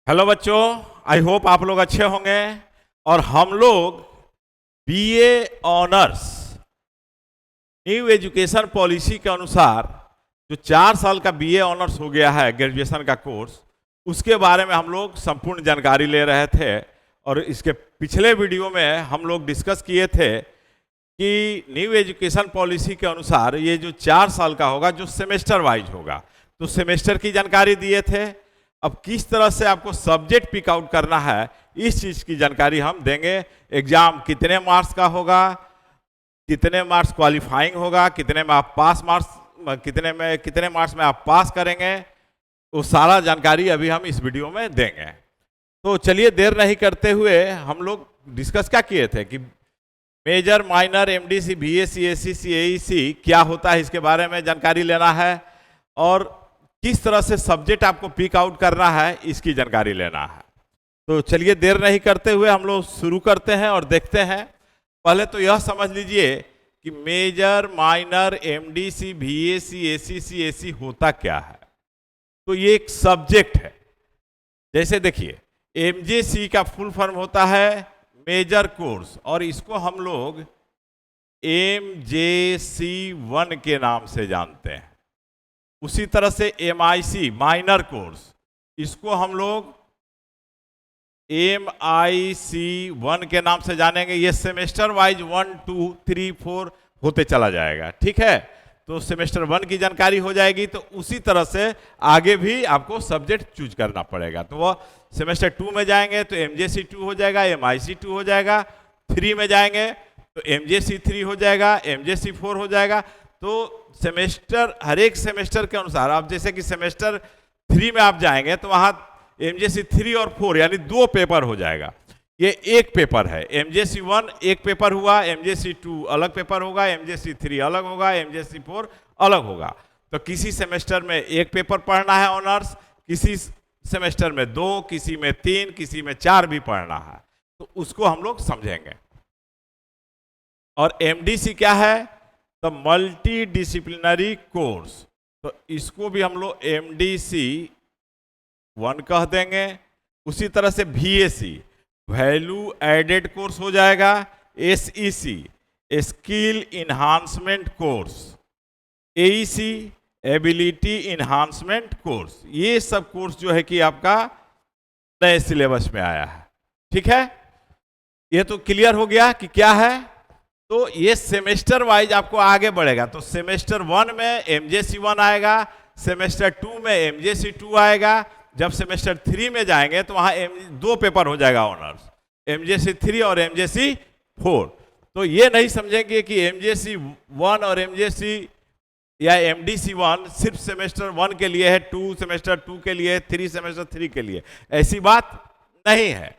Hello बच्चों, I hope आप लोग अच्छे होंगे। और हम लोग BA honours new education policy के अनुसार जो 4 साल का बीए ऑनर्स हो गया है ग्रेजुएशन का कोर्स, उसके बारे में हम लोग संपूर्ण जानकारी ले रहे थे। और इसके पिछले वीडियो में हम लोग डिस्कस किए थे कि न्यू एजुकेशन पॉलिसी के अनुसार ये जो 4 साल का होगा, जो सेमेस्टर वाइज होगा, तो सेमेस्टर की जानकारी दिए थे। अब किस तरह से आपको सब्जेक्ट पिक आउट करना है, इस चीज़ की जानकारी हम देंगे। एग्जाम कितने मार्क्स का होगा, कितने मार्क्स क्वालिफाइंग होगा, कितने में आप पास मार्क्स, कितने मार्क्स में आप पास करेंगे, वो सारा जानकारी अभी हम इस वीडियो में देंगे। तो चलिए देर नहीं करते हुए हम लोग डिस्कस क्या किए थे कि major, minor, MDC, BSC, ACC, AEC क्या होता है, इसके बारे में जानकारी लेना है। और किस तरह से सब्जेक्ट आपको पिक आउट करना है, इसकी जानकारी लेना है। तो चलिए देर नहीं करते हुए हम लोग शुरू करते हैं और देखते हैं। पहले तो यह समझ लीजिए कि major, minor, MDC, BSC, ACC, AC होता क्या है। तो ये एक सब्जेक्ट है। जैसे देखिए, एमजेसी का फुल फॉर्म होता है मेजर कोर्स, और इसको हम लोग एमजेसी 1 के नाम से जानते हैं। उसी तरह से एमआईसी माइनर कोर्स, इसको हम लोग एमआईसी 1 के नाम से जानेंगे। ये सेमेस्टर वाइज 1, 2, 3, 4 होते चला जाएगा, ठीक है। तो सेमेस्टर 1 की जानकारी हो जाएगी, तो उसी तरह से आगे भी आपको सब्जेक्ट चूज करना पड़ेगा। तो वह सेमेस्टर 2 में जाएंगे तो एमजेसी 2 हो जाएगा, एमआईसी 2 हो जाएगा। 3 में जाएंगे तो एमजेसी 3 हो जाएगा, एमजेसी 4 हो जाएगा। तो सेमेस्टर, हर एक सेमेस्टर के अनुसार, आप जैसे कि सेमेस्टर 3 में आप जाएंगे तो वहाँ एमजेसी 3 और 4 यानी 2 पेपर हो जाएगा। ये एक पेपर है। एमजेसी 1 एक पेपर हुआ, एमजेसी 2 अलग पेपर होगा, एमजेसी 3 अलग होगा, एमजेसी 4 अलग होगा। तो किसी सेमेस्टर में एक पेपर पढ़ना है ऑनर्स, किसी सेमेस्टर में 2, किसी में 3, किसी में 4 भी पढ़ना है। तो उसको हम लोग समझेंगे। और एमडीसी क्या है? तो मल्टी डिसिप्लिनरी कोर्स। तो इसको भी हम लोग एमडीसी 1 कह देंगे। उसी तरह से बीएससी वैल्यू एडेड कोर्स हो जाएगा, SEC skill enhancement course, AEC ability enhancement course. ये सब कोर्स जो है कि आपका नए सिलेबस में आया है, ठीक है। ये तो क्लियर हो गया कि क्या है। तो ये सेमेस्टर वाइज आपको आगे बढ़ेगा। तो सेमेस्टर 1 में एमजेसी 1 आएगा, सेमेस्टर 2 में एमजेसी 2 आएगा। जब सेमेस्टर 3 में जाएंगे तो वहाँ 2 पेपर हो जाएगा ऑनर्स, एमजेसी 3 और एमजेसी 4। तो ये नहीं समझेंगे कि एमजेसी 1 और एमजेसी या एमडीसी 1 सिर्फ सेमेस्टर 1 के लिए है, 2 सेमेस्टर 2 के लिए, 3 सेमेस्टर 3 के लिए। ऐसी बात नहीं है।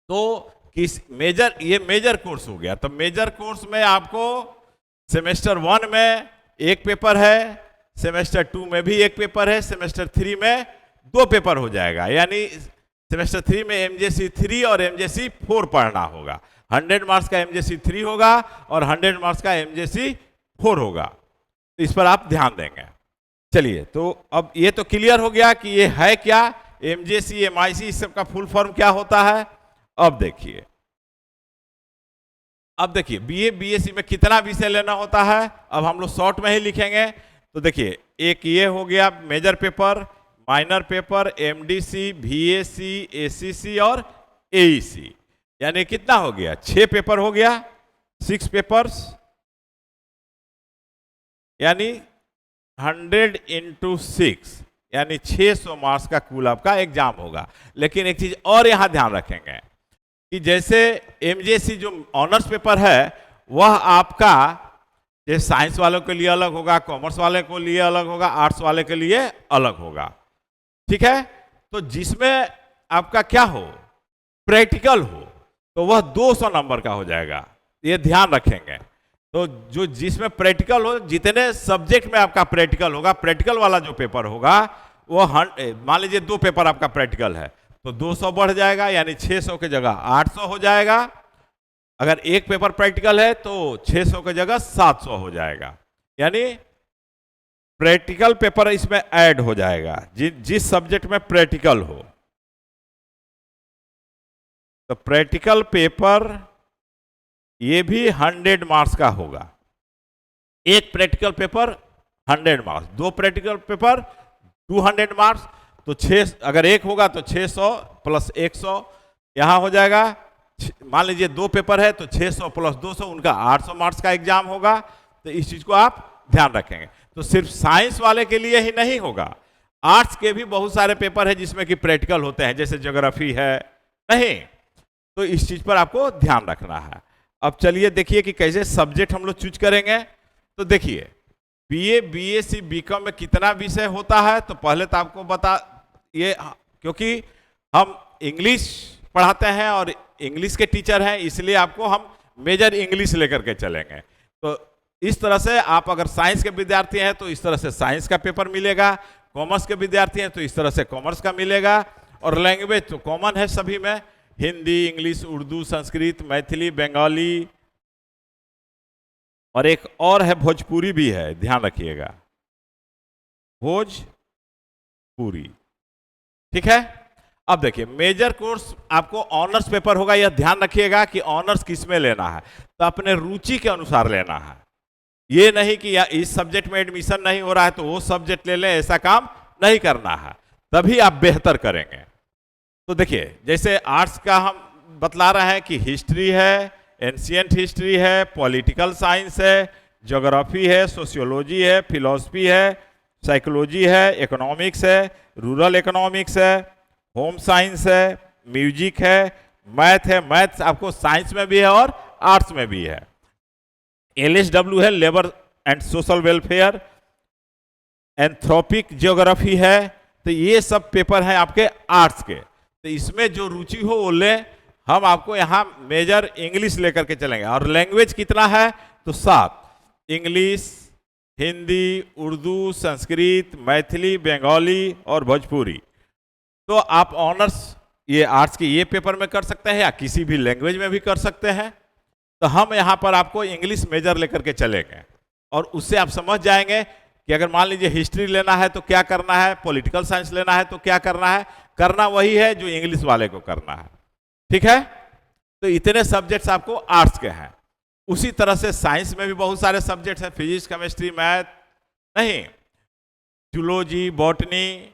तो मेजर, ये मेजर कोर्स हो गया। तो मेजर कोर्स में आपको सेमेस्टर 1 में एक पेपर है, सेमेस्टर 2 में भी एक पेपर है, सेमेस्टर 3 में 2 पेपर हो जाएगा। यानी सेमेस्टर 3 में एमजेसी 3 और एमजेसी 4 पढ़ना होगा। 100 मार्क्स का एमजेसी 3 होगा और 100 मार्क्स का एमजेसी 4 होगा। तो इस पर आप ध्यान देंगे। चलिए, तो अब ये तो क्लियर हो गया कि ये है क्या, एमजेसी, एमआईसी, इस सब का फुल फॉर्म क्या होता है। अब देखिए, बीए बीएससी में कितना विषय लेना होता है, अब हम लोग शॉर्ट में ही लिखेंगे। तो देखिए, एक ये हो गया major paper, minor paper, MDC, BSC, ACC और एईसी। यानी कितना हो गया? 6 पेपर हो गया, 6 पेपर्स, यानी 100 × 6 यानी 600 मार्क्स का कुल आपका एग्जाम होगा। लेकिन एक चीज और यहां ध्यान रखेंगे कि जैसे एमजेसी जो ऑनर्स पेपर है, वह आपका जैसे साइंस वालों के लिए अलग होगा, कॉमर्स वाले के लिए अलग होगा, आर्ट्स वाले के लिए अलग होगा, ठीक है। तो जिसमें आपका क्या हो, प्रैक्टिकल हो, तो वह 200 नंबर का हो जाएगा। ये ध्यान रखेंगे। तो जो जिसमें प्रैक्टिकल हो, जितने सब्जेक्ट में आपका प्रैक्टिकल होगा, प्रैक्टिकल वाला जो पेपर होगा वो मान लीजिए 2 पेपर आपका प्रैक्टिकल है, तो 200 बढ़ जाएगा, यानी 600 की जगह 800 हो जाएगा। अगर एक पेपर प्रैक्टिकल है तो 600 की जगह 700 हो जाएगा। यानी प्रैक्टिकल पेपर इसमें ऐड हो जाएगा, जिस सब्जेक्ट में प्रैक्टिकल हो। तो प्रैक्टिकल पेपर ये भी 100 मार्क्स का होगा। एक प्रैक्टिकल पेपर 100 मार्क्स, दो प्रैक्टिकल पेपर 200 मार्क्स, तो 6 अगर एक होगा तो 600 प्लस 100 यहां हो जाएगा। मान लीजिए दो पेपर है तो 600 प्लस 200 उनका 800 मार्क्स का एग्जाम होगा। तो इस चीज को आप ध्यान रखेंगे। तो सिर्फ साइंस वाले के लिए ही नहीं होगा, आर्ट्स के भी बहुत सारे पेपर है जिसमें कि प्रैक्टिकल होते हैं, जैसे ज्योग्राफी है, नहीं। तो इस चीज पर आपको ध्यान रखना है। अब चलिए देखिए कि कैसे सब्जेक्ट हम लोग चूज करेंगे। तो देखिए बीए, बीएससी, बीकॉम में कितना विषय होता है, तो पहले तो आपको बता ये, क्योंकि हम इंग्लिश पढ़ाते हैं और इंग्लिश के टीचर हैं, इसलिए आपको हम मेजर इंग्लिश लेकर के चलेंगे। तो इस तरह से आप अगर साइंस के विद्यार्थी हैं तो इस तरह से साइंस का पेपर मिलेगा, कॉमर्स के विद्यार्थी हैं तो इस तरह से कॉमर्स का मिलेगा। और लैंग्वेज तो कॉमन है सभी में, हिंदी, इंग्लिश, उर्दू, संस्कृत, मैथिली, बंगाली, और एक और है भोजपुरी भी है, ध्यान रखिएगा, भोजपुरी। ठीक है। अब देखिए मेजर कोर्स आपको ऑनर्स पेपर होगा, यह ध्यान रखिएगा कि ऑनर्स किस में लेना है, तो अपने रुचि के अनुसार लेना है। ये नहीं कि या इस सब्जेक्ट में एडमिशन नहीं हो रहा है तो वो सब्जेक्ट ले लें, ऐसा काम नहीं करना है, तभी आप बेहतर करेंगे। तो देखिए जैसे आर्ट्स का हम बतला रहे हैं कि हिस्ट्री है, एंशिएंट हिस्ट्री है, पॉलिटिकल साइंस है, ज्योग्राफी है, सोशियोलॉजी है, फिलॉसफी है, साइकोलॉजी है, इकोनॉमिक्स है, रूरल इकोनॉमिक्स है, होम साइंस है, म्यूजिक है, मैथ है। मैथ्स आपको साइंस में भी है और आर्ट्स में भी है। LSW है, labour and social welfare, Anthropic geography है। तो ये सब पेपर हैं आपके आर्ट्स के। तो इसमें जो रुचि हो वो ले। हम आपको यहाँ मेजर इंग्लिश लेकर के चलेंगे। और लैंग्वेज कितना है, तो 7, इंग्लिश, हिंदी, उर्दू, संस्कृत, मैथिली, बंगाली और भोजपुरी। तो आप ऑनर्स ये आर्ट्स के ये पेपर में कर सकते हैं या किसी भी लैंग्वेज में भी कर सकते हैं। तो हम यहाँ पर आपको इंग्लिश मेजर लेकर के चलेंगे और उससे आप समझ जाएंगे कि अगर मान लीजिए हिस्ट्री लेना है तो क्या करना है, पॉलिटिकल साइंस लेना है तो क्या करना है। करना वही है जो इंग्लिश वाले को करना है। ठीक है। तो इतने सब्जेक्ट्स आपको आर्ट्स के हैं। उसी तरह से साइंस में भी बहुत सारे सब्जेक्ट्स हैं, फिजिक्स, केमिस्ट्री, मैथ, नहीं, जूलॉजी, बॉटनी,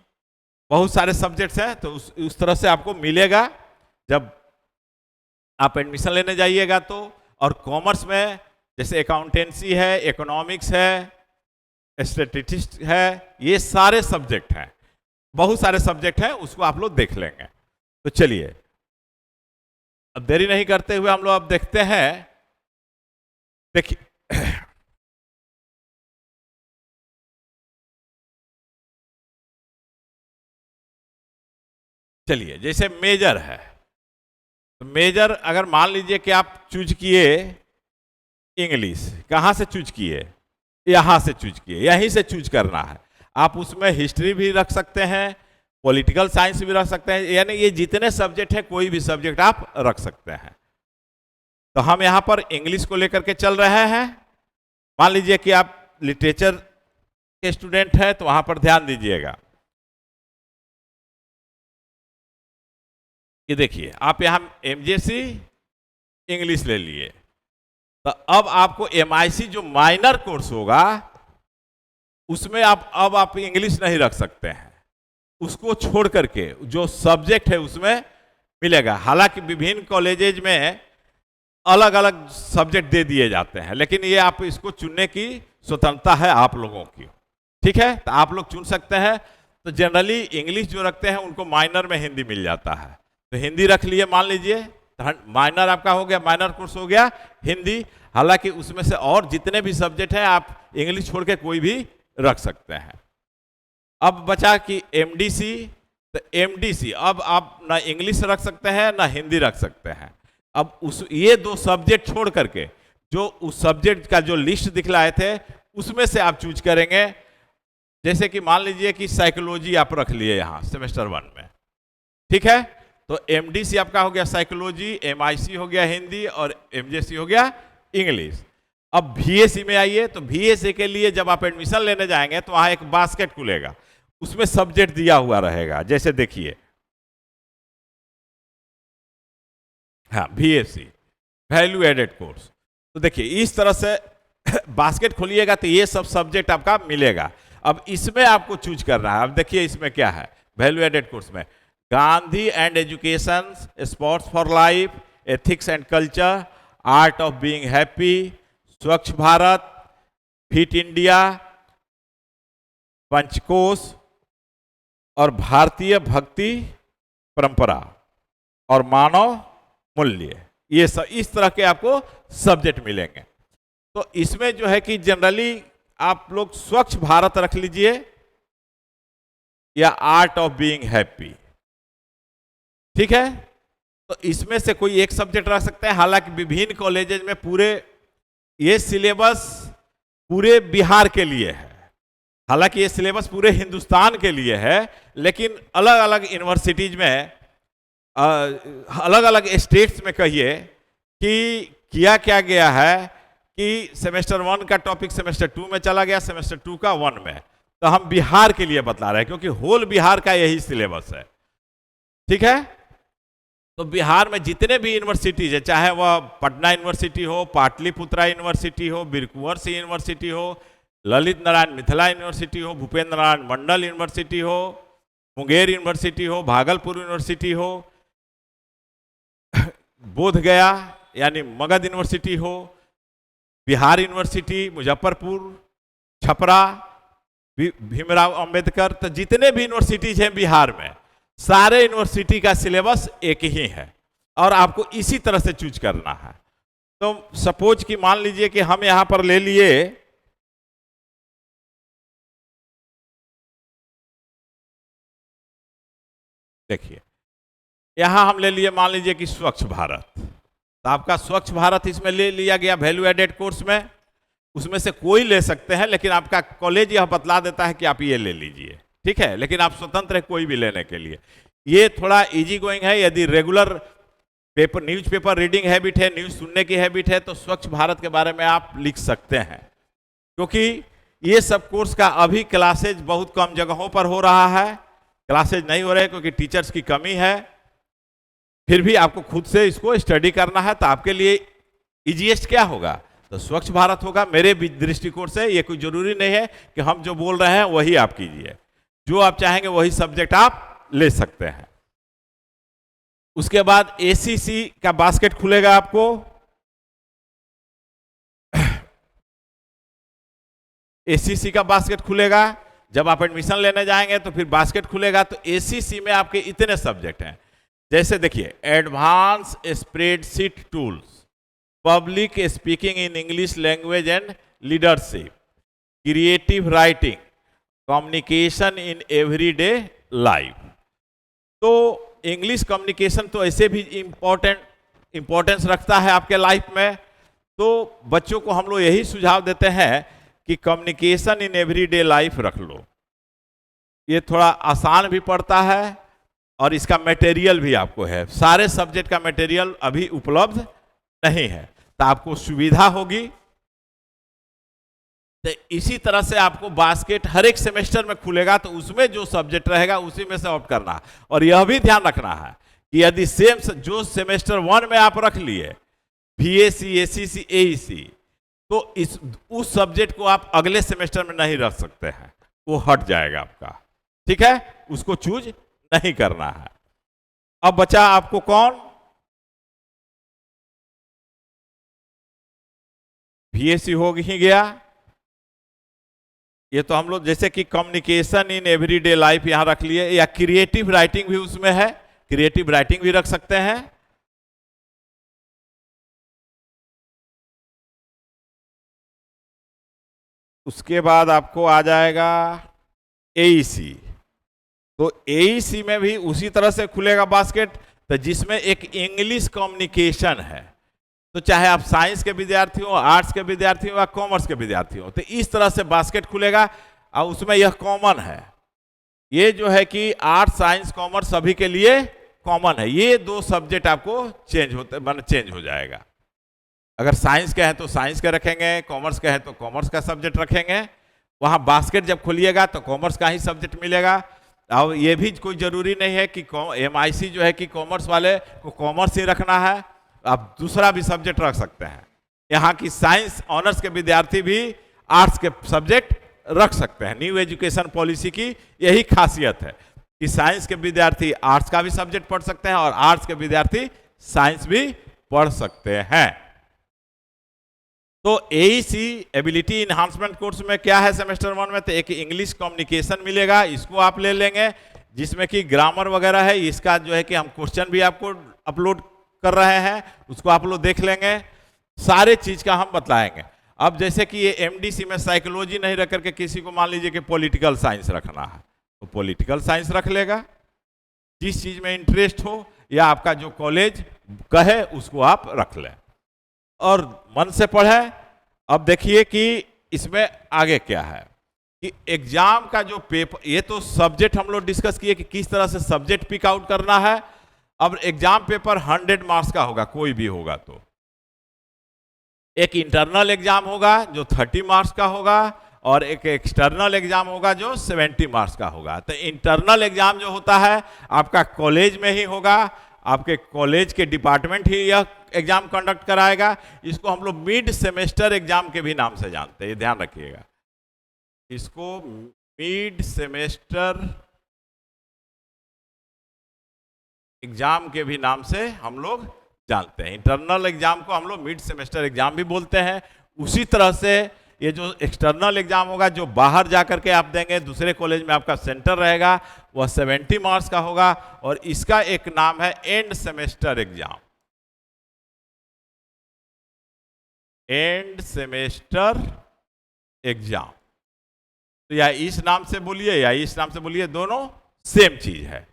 बहुत सारे सब्जेक्ट्स हैं। तो उस तरह से आपको मिलेगा जब आप एडमिशन लेने जाइएगा तो। और कॉमर्स में जैसे अकाउंटेंसी है, इकोनॉमिक्स है, स्टैटिस्टिक्स है, ये सारे सब्जेक्ट हैं, बहुत सारे सब्जेक्ट हैं, उसको आप लोग देख लेंगे। तो चलिए अब देरी नहीं करते हुए हम लोग अब देखते हैं। देखिए चलिए जैसे मेजर है, तो मेजर अगर मान लीजिए कि आप चूज किए इंग्लिश, कहाँ से चूज किए, यहाँ से चूज किए, यहीं से चूज करना है। आप उसमें हिस्ट्री भी रख सकते हैं, पॉलिटिकल साइंस भी रख सकते हैं, यानी ये जितने सब्जेक्ट है कोई भी सब्जेक्ट आप रख सकते हैं। तो हम यहाँ पर इंग्लिश को लेकर के चल रहे हैं। मान लीजिए कि आप लिटरेचर के स्टूडेंट हैं तो वहां पर ध्यान दीजिएगा। ये देखिए आप यहाँ MJC इंग्लिश ले लिए, तो अब आपको MIC जो माइनर कोर्स होगा उसमें आप इंग्लिश नहीं रख सकते हैं, उसको छोड़ करके जो सब्जेक्ट है उसमें मिलेगा। हालांकि विभिन्न कॉलेजेज में अलग अलग सब्जेक्ट दे दिए जाते हैं, लेकिन ये आप इसको चुनने की स्वतंत्रता है आप लोगों की। ठीक है। तो आप लोग चुन सकते हैं। तो जनरली इंग्लिश जो रखते हैं उनको माइनर में हिंदी मिल जाता है, तो हिंदी रख लिए। मान लीजिए माइनर आपका हो गया, माइनर कोर्स हो गया हिंदी। हालांकि उसमें से और जितने भी सब्जेक्ट हैं आप इंग्लिश छोड़ के कोई भी रख सकते हैं। अब बचा कि MDC, तो MDC अब आप ना इंग्लिश रख सकते हैं ना हिंदी रख सकते हैं। अब ये दो सब्जेक्ट छोड़ करके जो उस सब्जेक्ट का जो लिस्ट दिखलाए थे उसमें से आप चूज करेंगे। जैसे कि मान लीजिए कि साइकोलॉजी आप रख लिए यहाँ सेमेस्टर 1 में। ठीक है। तो MDC आपका हो गया साइकोलॉजी, MIC हो गया हिंदी और MJC हो गया इंग्लिश। अब VAC में आइए, तो VAC के लिए जब आप एडमिशन लेने जाएंगे तो वहां एक बास्केट खुलेगा, उसमें सब्जेक्ट दिया हुआ रहेगा। जैसे देखिए, हाँ, VAC वैल्यू एडेड कोर्स। तो देखिए इस तरह से बास्केट खोलिएगा तो ये सब सब्जेक्ट आपका मिलेगा। अब इसमें आपको चूज करना है। अब देखिए इसमें क्या है, वैल्यू एडेड कोर्स में Gandhi and education, sports for life, ethics and culture, art of being happy, स्वच्छ भारत, फिट इंडिया, पंचकोश और भारतीय भक्ति परंपरा और मानव मूल्य, ये सब इस तरह के आपको सब्जेक्ट मिलेंगे। तो इसमें जो है कि जनरली आप लोग स्वच्छ भारत रख लीजिए या आर्ट ऑफ बीइंग हैप्पी, ठीक है। तो इसमें से कोई एक सब्जेक्ट रख सकते हैं। हालांकि विभिन्न कॉलेजेस में पूरे ये सिलेबस पूरे बिहार के लिए है, हालांकि ये सिलेबस पूरे हिंदुस्तान के लिए है, लेकिन अलग अलग यूनिवर्सिटीज में अलग अलग स्टेट्स में कहिए कि किया क्या गया है कि सेमेस्टर 1 का टॉपिक सेमेस्टर 2 में चला गया, सेमेस्टर 2 का 1 में। तो हम बिहार के लिए बता रहे हैं क्योंकि होल बिहार का यही सिलेबस है, ठीक है। तो बिहार में जितने भी यूनिवर्सिटीज है, चाहे वह पटना यूनिवर्सिटी हो, पाटलिपुत्रा यूनिवर्सिटी हो, बीरकुंवर यूनिवर्सिटी हो, ललित नारायण मिथिला यूनिवर्सिटी हो, भूपेंद्र नारायण मंडल यूनिवर्सिटी हो, मुंगेर यूनिवर्सिटी हो, भागलपुर यूनिवर्सिटी हो, बोध गया यानी मगध यूनिवर्सिटी हो, बिहार यूनिवर्सिटी, मुजफ्फरपुर, छपरा, भीमराव अंबेडकर, तो जितने भी यूनिवर्सिटीज हैं बिहार में, सारे यूनिवर्सिटी का सिलेबस एक ही है और आपको इसी तरह से चूज करना है। तो सपोज कि मान लीजिए कि हम यहां पर ले लिए देखिए यहां हम ले लिए मान लीजिए कि स्वच्छ भारत, तो आपका स्वच्छ भारत इसमें ले लिया गया वैल्यू एडेड कोर्स में। उसमें से कोई ले सकते हैं, लेकिन आपका कॉलेज यह बतला देता है कि आप ये ले लीजिए, ठीक है। लेकिन आप स्वतंत्र है कोई भी लेने के लिए। ये थोड़ा इजी गोइंग है। यदि regular paper newspaper reading habit है, न्यूज़ सुनने की हैबिट है, तो स्वच्छ भारत के बारे में आप लिख सकते हैं, क्योंकि ये सब कोर्स का अभी क्लासेज बहुत कम जगहों पर हो रहा है। क्लासेज नहीं हो रहे क्योंकि टीचर्स की कमी है। फिर भी आपको खुद से इसको स्टडी करना है, तो आपके लिए इजीएस्ट क्या होगा, तो स्वच्छ भारत होगा। मेरे दृष्टिकोण से ये कोई जरूरी नहीं है कि हम जो बोल रहे हैं वही आप कीजिए, जो आप चाहेंगे वही सब्जेक्ट आप ले सकते हैं। उसके बाद एसीसी का बास्केट खुलेगा आपको। एसीसी का बास्केट खुलेगा जब आप एडमिशन लेने जाएंगे, तो फिर बास्केट खुलेगा। तो एसीसी में आपके इतने सब्जेक्ट हैं, जैसे देखिए advance spreadsheet tools, public speaking in English language and leadership, creative writing, communication in everyday life. तो इंग्लिश कम्युनिकेशन तो ऐसे भी इंपॉर्टेंस रखता है आपके लाइफ में। तो बच्चों को हम लोग यही सुझाव देते हैं कि कम्युनिकेशन इन एवरीडे लाइफ रख लो। ये थोड़ा आसान भी पड़ता है और इसका मटेरियल भी आपको है। सारे सब्जेक्ट का मटेरियल अभी उपलब्ध नहीं है, तो आपको सुविधा होगी। तो इसी तरह से आपको बास्केट हर एक सेमेस्टर में खुलेगा, तो उसमें जो सब्जेक्ट रहेगा उसी में से ऑप्ट करना। और यह भी ध्यान रखना है कि यदि सेम जो सेमेस्टर 1 में आप रख लिए VAC, ACC, AEC, तो उस सब्जेक्ट को आप अगले सेमेस्टर में नहीं रख सकते हैं, वो हट जाएगा आपका, ठीक है। उसको चूज नहीं करना है। अब बचा आपको कौन, VAC हो ही गया। ये तो हम लोग जैसे कि कम्युनिकेशन इन एवरीडे लाइफ यहां रख लिए, या क्रिएटिव राइटिंग भी उसमें है, क्रिएटिव राइटिंग भी रख सकते हैं। उसके बाद आपको आ जाएगा AEC। तो AEC में भी उसी तरह से खुलेगा बास्केट, तो जिसमें एक इंग्लिश कम्युनिकेशन है। तो चाहे आप साइंस के विद्यार्थी हो, आर्ट्स के विद्यार्थी हो या कॉमर्स के विद्यार्थी हो, तो इस तरह से बास्केट खुलेगा। और उसमें यह कॉमन है, ये जो है कि आर्ट्स, साइंस, कॉमर्स सभी के लिए कॉमन है। ये दो सब्जेक्ट आपको चेंज हो जाएगा। अगर साइंस के हैं तो साइंस के रखेंगे, कॉमर्स के हैं तो कॉमर्स का सब्जेक्ट रखेंगे। वहाँ बास्केट जब खोलिएगा तो कॉमर्स का ही सब्जेक्ट मिलेगा। अब ये भी कोई ज़रूरी नहीं है कि MIC जो है कि कॉमर्स वाले को कॉमर्स ही रखना है, आप दूसरा भी सब्जेक्ट रख सकते हैं। यहाँ की साइंस ऑनर्स के विद्यार्थी भी आर्ट्स के सब्जेक्ट रख सकते हैं। न्यू एजुकेशन पॉलिसी की यही खासियत है कि साइंस के विद्यार्थी आर्ट्स का भी सब्जेक्ट पढ़ सकते हैं और आर्ट्स के विद्यार्थी साइंस भी पढ़ सकते हैं। तो AEC एबिलिटी इन्हांसमेंट कोर्स में क्या है सेमेस्टर 1 में, तो एक इंग्लिश कम्युनिकेशन मिलेगा, इसको आप ले लेंगे, जिसमें कि ग्रामर वगैरह है। इसका जो है कि हम क्वेश्चन भी आपको अपलोड कर रहे हैं, उसको आप लोग देख लेंगे, सारे चीज का हम बताएंगे। अब जैसे कि ये MDC में साइकोलॉजी नहीं रख करके किसी को मान लीजिए कि पॉलिटिकल साइंस रखना है, तो पॉलिटिकल साइंस रख लेगा। जिस चीज में इंटरेस्ट हो या आपका जो कॉलेज कहे उसको आप रख लें और मन से पढ़े। अब देखिए कि इसमें आगे क्या है कि एग्जाम का जो पेपर, ये तो सब्जेक्ट हम लोग डिस्कस किए कि किस तरह से सब्जेक्ट पिक आउट करना है। अब एग्जाम पेपर 100 मार्क्स का होगा, कोई भी होगा। तो एक इंटरनल एग्जाम होगा जो 30 मार्क्स का होगा और एक एक्सटर्नल एग्जाम होगा जो 70 मार्क्स का होगा। तो इंटरनल एग्जाम जो होता है आपका कॉलेज में ही होगा, आपके कॉलेज के डिपार्टमेंट ही यह एग्जाम कंडक्ट कराएगा। इसको हम लोग मिड सेमेस्टर एग्जाम के भी नाम से जानते हैं, ये ध्यान रखिएगा। इसको मिड सेमेस्टर एग्जाम के भी नाम से हम लोग जानते हैं। इंटरनल एग्जाम को हम लोग मिड सेमेस्टर एग्जाम भी बोलते हैं। उसी तरह से ये जो एक्सटर्नल एग्जाम होगा जो बाहर जाकर के आप देंगे, दूसरे कॉलेज में आपका सेंटर रहेगा, वह 70 मार्क्स का होगा और इसका एक नाम है end semester exam. End semester exam, तो या इस नाम से बोलिए या इस नाम से बोलिए, दोनों सेम चीज है।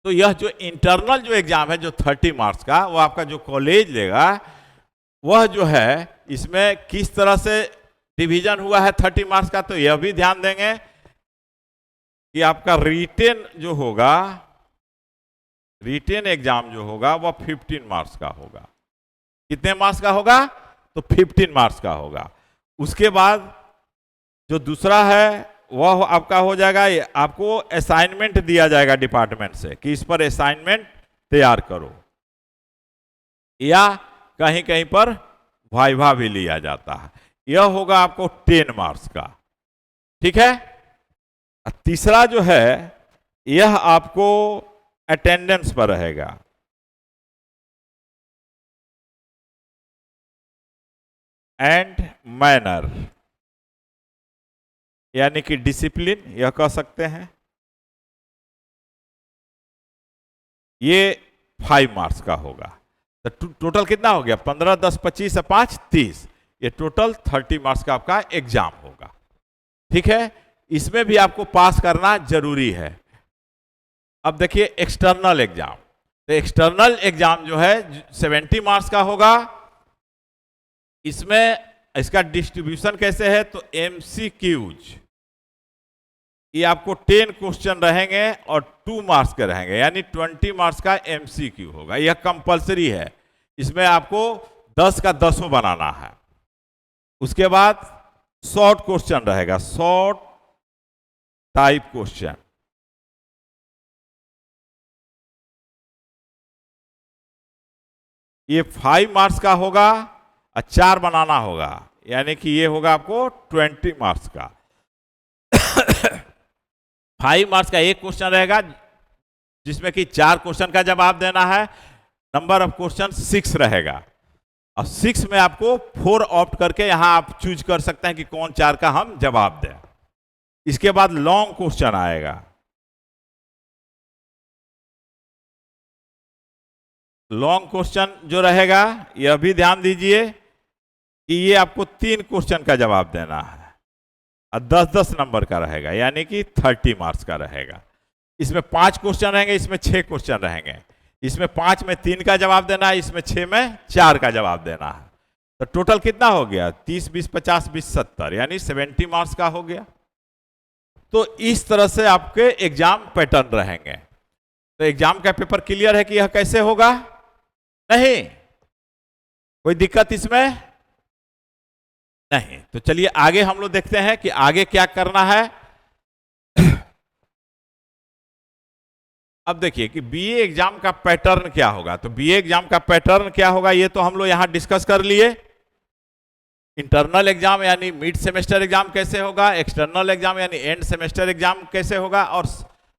तो यह जो इंटरनल जो एग्जाम है जो 30 मार्क्स का, वो आपका जो कॉलेज लेगा, वह जो है इसमें किस तरह से डिवीजन हुआ है 30 मार्क्स का, तो यह भी ध्यान देंगे कि आपका रिटेन जो होगा, रिटेन एग्जाम जो होगा वह 15 मार्क्स का होगा। कितने मार्क्स का होगा, तो 15 मार्क्स का होगा। उसके बाद जो दूसरा है वह आपका हो जाएगा, आपको असाइनमेंट दिया जाएगा डिपार्टमेंट से कि इस पर असाइनमेंट तैयार करो, या कहीं कहीं पर वाइवा भी लिया जाता है। यह होगा आपको 10 मार्क्स का, ठीक है। तीसरा जो है यह आपको अटेंडेंस पर रहेगा। एंड मैनर, यानी कि डिसिप्लिन यह कह सकते हैं। ये 5 मार्क्स का होगा। तो टोटल कितना हो गया, 15, 10, 25 से 5, 30। ये टोटल 30 मार्क्स का आपका एग्जाम होगा, ठीक है। इसमें भी आपको पास करना जरूरी है। अब देखिए एक्सटर्नल एग्जाम, तो एक्सटर्नल एग्जाम जो है 70 मार्क्स का होगा। इसमें इसका डिस्ट्रीब्यूशन कैसे है, तो MCQs, ये आपको 10 क्वेश्चन रहेंगे और 2 मार्क्स के रहेंगे, यानी 20 मार्क्स का MCQ होगा। यह कंपलसरी है, इसमें आपको 10 का 10 बनाना है। उसके बाद शॉर्ट क्वेश्चन रहेगा, शॉर्ट टाइप क्वेश्चन, ये 5 मार्क्स का होगा और 4 बनाना होगा, यानी कि ये होगा आपको 20 मार्क्स का। 5 मार्क्स का एक क्वेश्चन रहेगा जिसमें कि 4 क्वेश्चन का जवाब देना है। नंबर ऑफ क्वेश्चन 6 रहेगा और 6 में आपको 4 ऑप्ट करके यहां आप चूज कर सकते हैं कि कौन 4 का हम जवाब दें। इसके बाद लॉन्ग क्वेश्चन आएगा। लॉन्ग क्वेश्चन जो रहेगा यह भी ध्यान दीजिए कि ये आपको 3 क्वेश्चन का जवाब देना है और 10-10 नंबर का रहेगा, यानी कि 30 मार्क्स का रहेगा। इसमें 5 क्वेश्चन रहेंगे, इसमें 6 क्वेश्चन रहेंगे। इसमें 5 में 3 का जवाब देना है, इसमें 6 में 4 का जवाब देना है। तो टोटल कितना हो गया, 30, 20, 50, 20, 70, यानी 70 मार्क्स का हो गया। तो इस तरह से आपके एग्जाम पैटर्न रहेंगे। तो एग्जाम का पेपर क्लियर है कि यह कैसे होगा? नहीं, कोई दिक्कत इसमें नहीं। तो चलिए आगे हम लोग देखते हैं कि आगे क्या करना है। अब देखिए कि बीए एग्जाम का पैटर्न क्या होगा। तो बीए एग्जाम का पैटर्न क्या होगा ये तो हम लोग यहां डिस्कस कर लिए। इंटरनल एग्जाम यानी मिड सेमेस्टर एग्जाम कैसे होगा, एक्सटर्नल एग्जाम यानी एंड सेमेस्टर एग्जाम कैसे होगा, और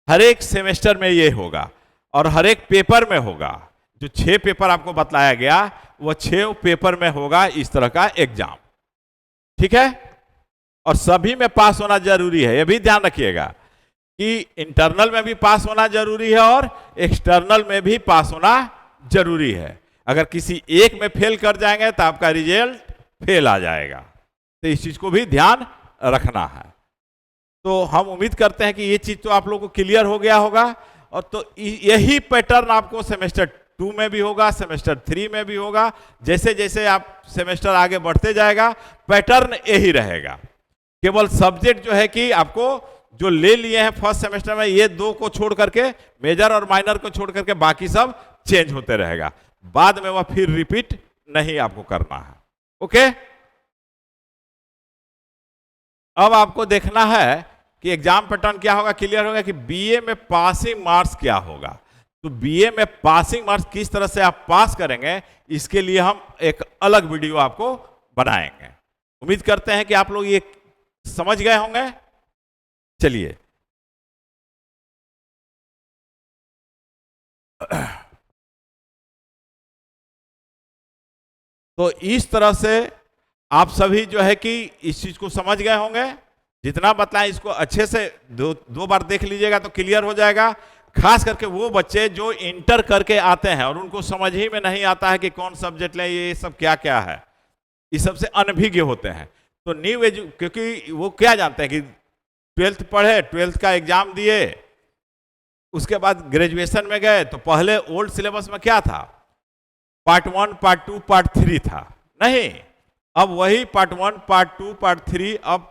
हर एक सेमेस्टर में ये होगा और हर एक पेपर में होगा। जो 6 पेपर आपको बतलाया गया वो 6 पेपर में होगा इस तरह का एग्जाम, ठीक है। और सभी में पास होना जरूरी है, ये भी ध्यान रखिएगा कि इंटरनल में भी पास होना जरूरी है और एक्सटर्नल में भी पास होना जरूरी है। अगर किसी एक में फेल कर जाएंगे तो आपका रिजल्ट फेल आ जाएगा, तो इस चीज को भी ध्यान रखना है। तो हम उम्मीद करते हैं कि ये चीज तो आप लोगों को क्लियर हो गया होगा। और तो यही पैटर्न आपको सेमेस्टर 2 में भी होगा, सेमेस्टर 3 में भी होगा। जैसे जैसे आप सेमेस्टर आगे बढ़ते जाएगा पैटर्न यही रहेगा। केवल सब्जेक्ट जो है कि आपको जो ले लिए हैं फर्स्ट सेमेस्टर में ये 2 को छोड़ करके, मेजर और माइनर को छोड़ करके बाकी सब चेंज होते रहेगा। बाद में वह फिर रिपीट नहीं आपको करना है। ओके, अब आपको देखना है कि एग्जाम पैटर्न क्या होगा, क्लियर होगा कि बीए में पासिंग मार्क्स क्या होगा। तो बीए में पासिंग मार्क्स किस तरह से आप पास करेंगे इसके लिए हम एक अलग वीडियो आपको बनाएंगे। उम्मीद करते हैं कि आप लोग ये समझ गए होंगे। चलिए तो इस तरह से आप सभी जो है कि इस चीज को समझ गए होंगे। जितना बतलाएं इसको अच्छे से दो बार देख लीजिएगा तो क्लियर हो जाएगा। खास करके वो बच्चे जो इंटर करके आते हैं और उनको समझ ही में नहीं आता है कि कौन सब्जेक्ट लें, ये सब क्या क्या है, इस सबसे अनभिज्ञ होते हैं। तो क्योंकि वो क्या जानते हैं कि 12th पढ़े, 12th का एग्जाम दिए, उसके बाद ग्रेजुएशन में गए तो पहले ओल्ड सिलेबस में क्या था, पार्ट 1, पार्ट 2, पार्ट 3 था। नहीं, अब वही पार्ट 1, पार्ट 2, पार्ट 3 अब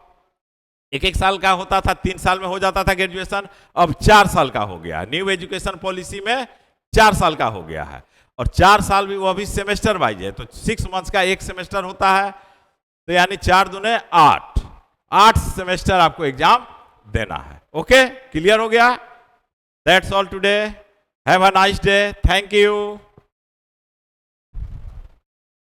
1-1 साल का होता था, 3 साल में हो जाता था ग्रेजुएशन, अब 4 साल का हो गया। न्यू एजुकेशन पॉलिसी में 4 साल का हो गया है। और 4 साल भी वो भी सेमेस्टर वाइज है, तो 6 मंथ्स का एक सेमेस्टर होता है। तो यानी 4 दूने 8 सेमेस्टर आपको एग्जाम देना है। ओके, क्लियर हो गया? That's all today. Have a nice day. Thank you.